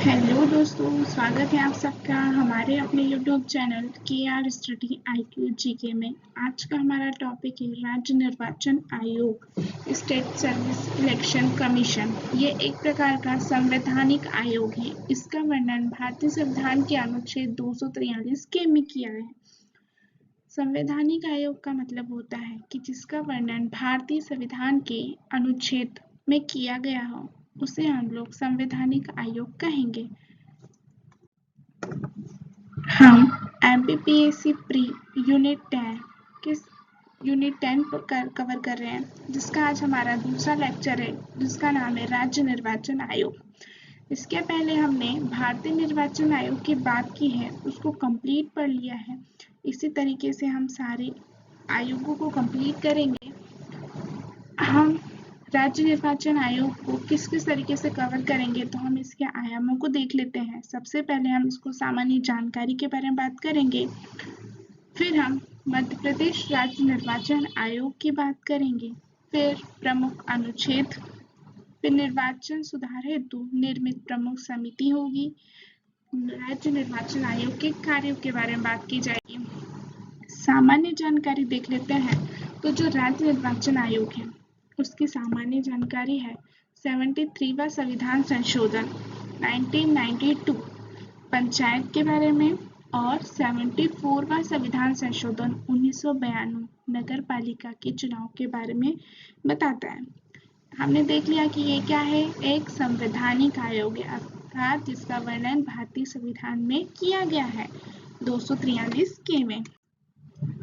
Hello दोस्तों, स्वागत है आप सबका हमारे अपने YouTube channel KR study IQ GK में। आज का हमारा टॉपिक है राज्य निर्वाचन आयोग, स्टेट सर्विस इलेक्शन कमीशन। ये एक प्रकार का संवैधानिक आयोग है। इसका वर्णन भारतीय संविधान के अनुच्छेद 243 के में किया है। संवैधानिक आयोग का मतलब होता है कि जिसका वर्णन भारतीय संविधान के अनुच्छेद में किया गया हो, उसे हम लोग संवैधानिक आयोग कहेंगे। हम MPPAC प्री यूनिट 10 कवर कर रहे हैं, जिसका आज हमारा दूसरा लेक्चर है, जिसका नाम है राज्य निर्वाचन आयोग। इसके पहले हमने भारतीय निर्वाचन आयोग की बात की है, उसको कंप्लीट पढ़ लिया है। इसी तरीके से हम सारे आयोगों को कंप्लीट करेंगे। हम राज्य निर्वाचन आयोग को किस किस तरीके से कवर करेंगे, तो हम इसके आयामों को देख लेते हैं। सबसे पहले हम इसको सामान्य जानकारी के बारे में बात करेंगे, फिर हम मध्य प्रदेश राज्य निर्वाचन आयोग की बात करेंगे, फिर प्रमुख अनुच्छेद, फिर निर्वाचन सुधार हेतु निर्मित प्रमुख समिति होगी, राज्य निर्वाचन आयोग के कार्यों के बारे में बात की जाएगी। सामान्य जानकारी देख लेते हैं, तो जो राज्य निर्वाचन आयोग है उसकी सामान्य जानकारी है 73वां संविधान संशोधन 1992 पंचायत के बारे में, और 74वां संविधान संशोधन 1992 नगर पालिका के चुनाव के बारे में बताता है। हमने देख लिया कि ये क्या है, एक संवैधानिक आयोग है, अर्थात जिसका वर्णन भारतीय संविधान में किया गया है 243 के में।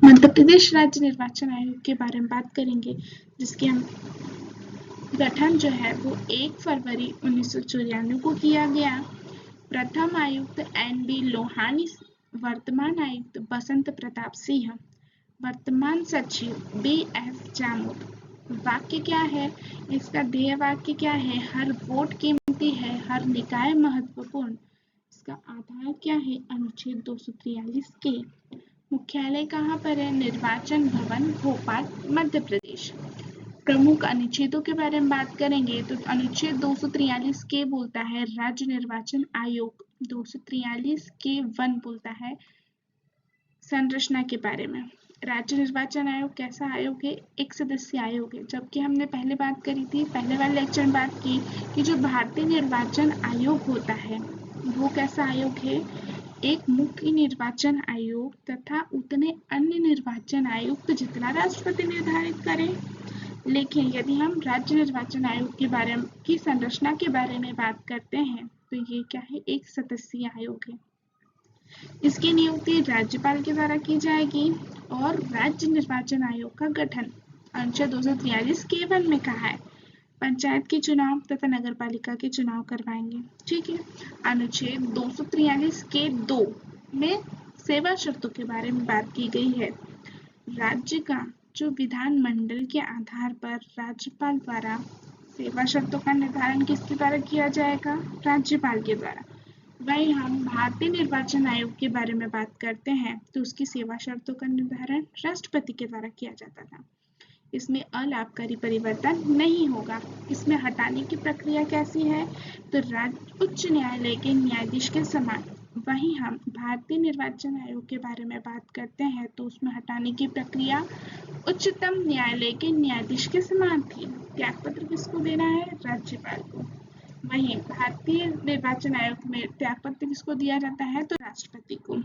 मध्य प्रदेश राज्य निर्वाचन आयोग के बारे में बात करेंगे, जिसके हम गठन जो है वो 1 फरवरी 1994 को किया गया। प्रथम आयुक्त NB लोहानी, वर्तमान आयुक्त बसंत प्रताप सिंह, वर्तमान सचिव BF जामुद। वाक्य क्या है, इसका ध्येय वाक्य क्या है, हर वोट कीमती है, हर निकाय महत्वपूर्ण। इसका आधार क्या है, अनुच्छेद 243 के। मुख्यालय कहाँ पर है, निर्वाचन भवन भोपाल मध्य प्रदेश। प्रमुख अनुच्छेदों के बारे में बात करेंगे, तो अनुच्छेद 243 के बोलता है राज्य निर्वाचन आयोग, 243 के 1 बोलता है संरचना के बारे में। राज्य निर्वाचन आयोग कैसा आयोग है, एक सदस्यीय आयोग है, जबकि हमने पहले बात करी थी, पहले वाले लेक्चर में बात की कि जो भारतीय निर्वाचन आयोग होता है वो कैसा आयोग है, एक मुख्य निर्वाचन आयोग तथा उतने अन्य निर्वाचन आयुक्त जितना राष्ट्रपति निर्धारित करे। लेकिन यदि हम राज्य निर्वाचन आयोग के बारे में की संरचना के बारे में बात करते हैं, तो ये क्या है, एक सदस्यीय आयोग है। इसकी नियुक्ति राज्यपाल के द्वारा की जाएगी, और राज्य निर्वाचन आयोग का गठन अनुच्छेद 243 के 1 में कहा है पंचायत के चुनाव तथा नगर पालिका के चुनाव करवाएंगे। ठीक है। अनुच्छेद 243 के 2 में सेवा शर्तों के बारे में बात की गई है। राज्य का जो विधानमंडल के आधार पर राज्यपाल द्वारा सेवा शर्तों का निर्धारण किसके द्वारा किया जाएगा, राज्यपाल के द्वारा। वहीं हम भारतीय निर्वाचन आयोग के बारे में बात करते हैं, तो उसकी सेवा शर्तों का निर्धारण राष्ट्रपति के द्वारा किया जाता था। इसमें अलाभकारी परिवर्तन नहीं होगा। इसमें हटाने की प्रक्रिया कैसी है, तो उच्च न्यायालय के न्यायाधीश के समान। वहीं हम भारतीय निर्वाचन आयोग के बारे में बात करते हैं, तो उसमें हटाने की प्रक्रिया उच्चतम न्यायालय के न्यायाधीश के समान थी। त्यागपत्र किसको देना है, राज्यपाल को। वहीं भारतीय निर्वाचन आयोग में त्यागपत्र किसको दिया जाता है, तो राष्ट्रपति को।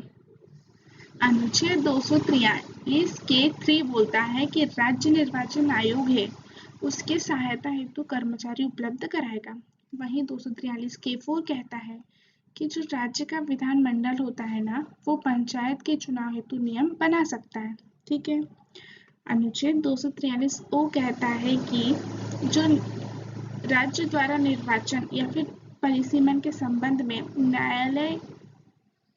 अनुच्छेद 243 के 3 बोलता है कि राज्य निर्वाचन आयोग है उसके सहायता हेतु कर्मचारी उपलब्ध कराएगा। वहीं 243 के 4 कहता है कि जो राज्य का विधानमंडल होता है ना, वो पंचायत के चुनाव हेतु नियम बना सकता है। ठीक है। अनुच्छेद 243 ओ कहता है कि जो राज्य द्वारा निर्वाचन या फिर परिसीमन के संबंध में न्यायालय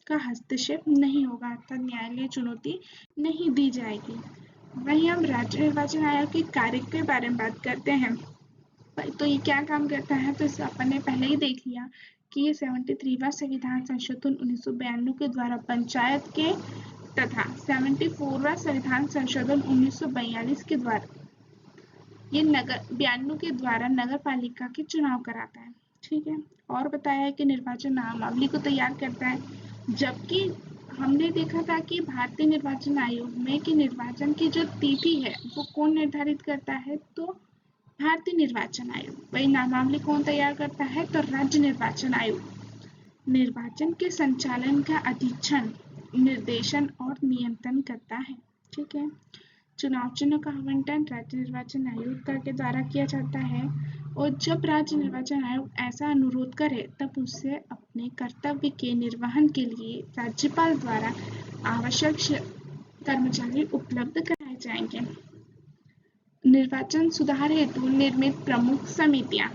का हस्तक्षेप नहीं होगा, अर्थात न्यायालय चुनौती नहीं दी जाएगी। वहीं हम राज्य निर्वाचन आयोग के कार्य के बारे में बात करते हैं, तो ये क्या काम करता है, तो इसे अपन ने पहले ही देख लिया कि ये 73वां संविधान संशोधन 1992 के द्वारा पंचायत के तथा 74वां संविधान संशोधन 1942 के द्वारा ये 92 के द्वारा नगर पालिका के चुनाव कराता है। ठीक है। और बताया है कि निर्वाचन नामावली को तैयार करता है, जबकि हमने देखा था कि भारतीय निर्वाचन आयोग में कि निर्वाचन की जो तिथि है वो कौन निर्धारित करता है, तो भारतीय निर्वाचन आयोग। वही नामावली कौन तैयार करता है, तो राज्य निर्वाचन आयोग। निर्वाचन के संचालन का अधीक्षण, निर्देशन और नियंत्रण करता है। ठीक है। चुनाव चिन्हों का आवंटन राज्य निर्वाचन आयोग के द्वारा किया जाता है, और जब राज्य निर्वाचन आयोग ऐसा अनुरोध करे तब उससे अपने कर्तव्य के निर्वहन के लिए राज्यपाल द्वारा आवश्यक कर्मचारी उपलब्ध कराए जाएंगे। निर्वाचन सुधार हेतु निर्मित प्रमुख समितियां: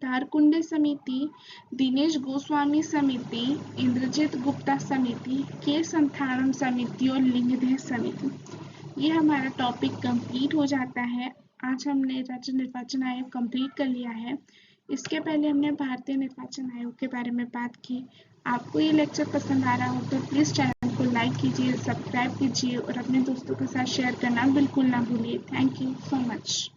तारकुंडे समिति, दिनेश गोस्वामी समिति, इंद्रजीत गुप्ता समिति, के संथानम समिति और लिंगदेह समिति। ये हमारा टॉपिक कंप्लीट हो जाता है। आज हमने राज्य निर्वाचन आयोग कंप्लीट कर लिया है। इसके पहले हमने भारतीय निर्वाचन आयोग के बारे में बात की। आपको ये लेक्चर पसंद आ रहा हो तो प्लीज़ चैनल को लाइक कीजिए, सब्सक्राइब कीजिए और अपने दोस्तों के साथ शेयर करना बिल्कुल ना भूलिए। Thank you so much.